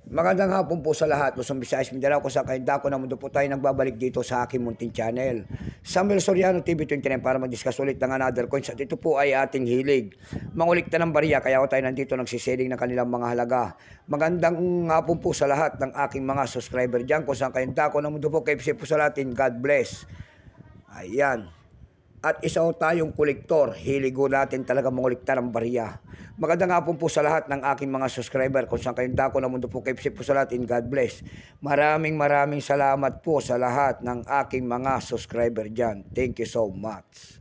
Magandang hapon po sa lahat. Luzon, Visayas, Mindanao, kung saan kayo dako na mundo po tayo nagbabalik dito sa aking munting channel. Samuel Soriano TV 29 para mag-discuss ulit ng another coins. At ito po ay ating hilig. Mangulikta ng bariya, kaya tayo nandito nagsiselling ng kanilang mga halaga. Magandang hapon po sa lahat ng aking mga subscriber dyan. Kung saan kayo dako na mundo po, KFC po sa latin. God bless. Ayan. At isa ho tayong kolektor, hiligo natin talaga mangulikta ng bariya. Magandang hapon po sa lahat ng aking mga subscriber. Kung saan kayong dako na mundo po, KFC po sa latin, God bless. Maraming salamat po sa lahat ng aking mga subscriber dyan. Thank you so much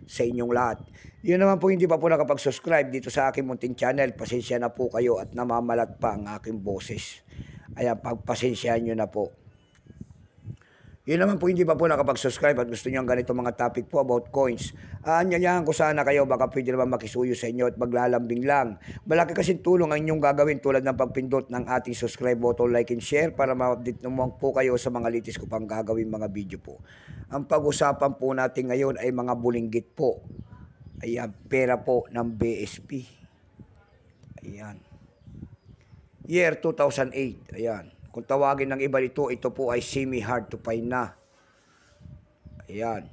sa inyong lahat. Yun naman po hindi pa po nakapag-subscribe dito sa aking munting channel, pasensya na po kayo at namamalat pa ang aking boses. Ayan, pagpasensyahan nyo na po. Yun naman po hindi pa po nakapag-subscribe at gusto nyo ang ganito mga topic po about coins. Anyayahan ko sana kayo, baka pwede naman makisuyo sa inyo at maglalambing lang. Malaki kasing tulong ang inyong gagawin tulad ng pagpindot ng ating subscribe button, like and share para ma-update naman po kayo sa mga latest ko pang gagawin mga video po. Ang pag-usapan po natin ngayon ay mga bulinggit po. Ayan, pera po ng BSP. Ayan. Year 2008. Ayan. Kung tawagin ng iba ito po ay semi-hard to find na. Ayan.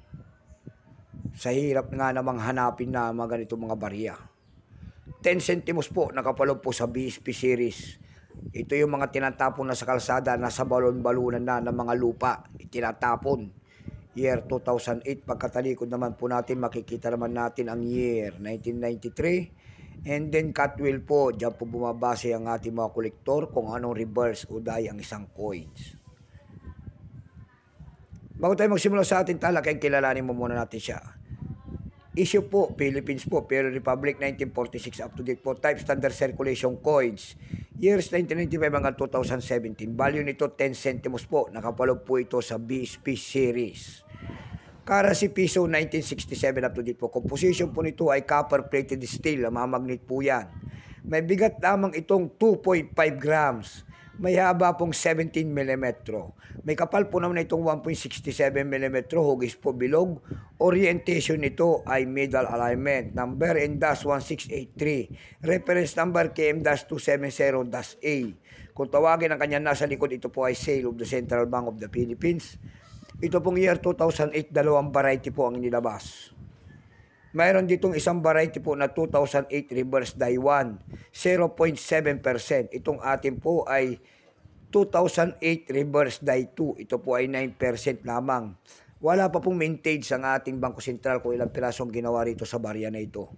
Sa hirap nga namang hanapin na mga ganito mga bariya. 10 centimos po, nakapalog po sa BSP series. Ito yung mga tinatapon na sa kalsada, nasa balon-balunan na ng mga lupa. Itinatapon. Year 2008. Pagkatalikod naman po natin, makikita naman natin ang year 1993. And then Catwheel po, dyan po bumabase ang ating mga kolektor kung anong reverse o die ang isang coins. Bago tayo magsimula sa ating talakayan, kilalanin mo muna natin siya. Issue po, Philippines po, Peru Republic 1946 up to date po, type standard circulation coins. Years 1995 hanggang 2017. Value nito 10 centimos po, nakapalog po ito sa BSP series. Currency piso 1967 up to date po. Composition po nito ay copper plated steel. Mamagnet po yan. May bigat lamang itong 2.5 grams. May haba pong 17 mm. May kapal po naman itong 1.67 mm. Hugis po bilog. Orientation nito ay middle alignment. Number N-1683. Reference number KM-270-A. Kung tawagin ang kanya nasa likod, ito po ay sale of the Central Bank of the Philippines. Ito pong year 2008, dalawang variety po ang inilabas. Mayroon ditong isang variety po na 2008 reverse die 1, 0.7%. Itong atin po ay 2008 reverse die 2. Ito po ay 9% lamang. Wala pa pong mintage ang ating Bangko Sentral kung ilang pirasong ginawa rito sa barya na ito.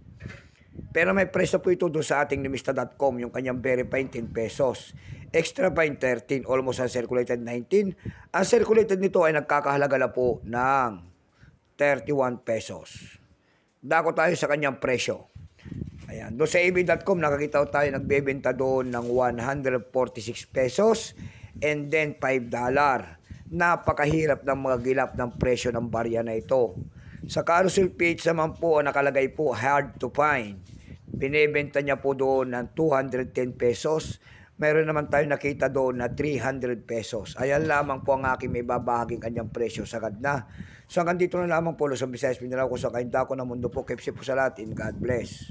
Pero may presyo po ito doon sa ating Numista.com, yung kanyang verified 10 pesos. Extra fine 13, almost uncirculated 19. Ang circulated nito ay nagkakahalaga na po ng 31 pesos. Dako tayo sa kanyang presyo. Ayan. Doon sa AB.com, nakakita tayo nagbebenta doon ng 146 pesos and then $5. Napakahirap ng mga gilap ng presyo ng barya na ito. Sa carousel page naman po, nakalagay po hard to find. Binebenta niya po doon ng 210 pesos. Meron naman tayo nakita doon na 300 pesos. Ayan lamang po ang aking may babahaging kanyang presyo. Sagad na. So hanggang dito na lamang po. Luzon, Visayas, Mindanao, kung saan kayo dako ng mundo po. KFC po sa lahat. God bless.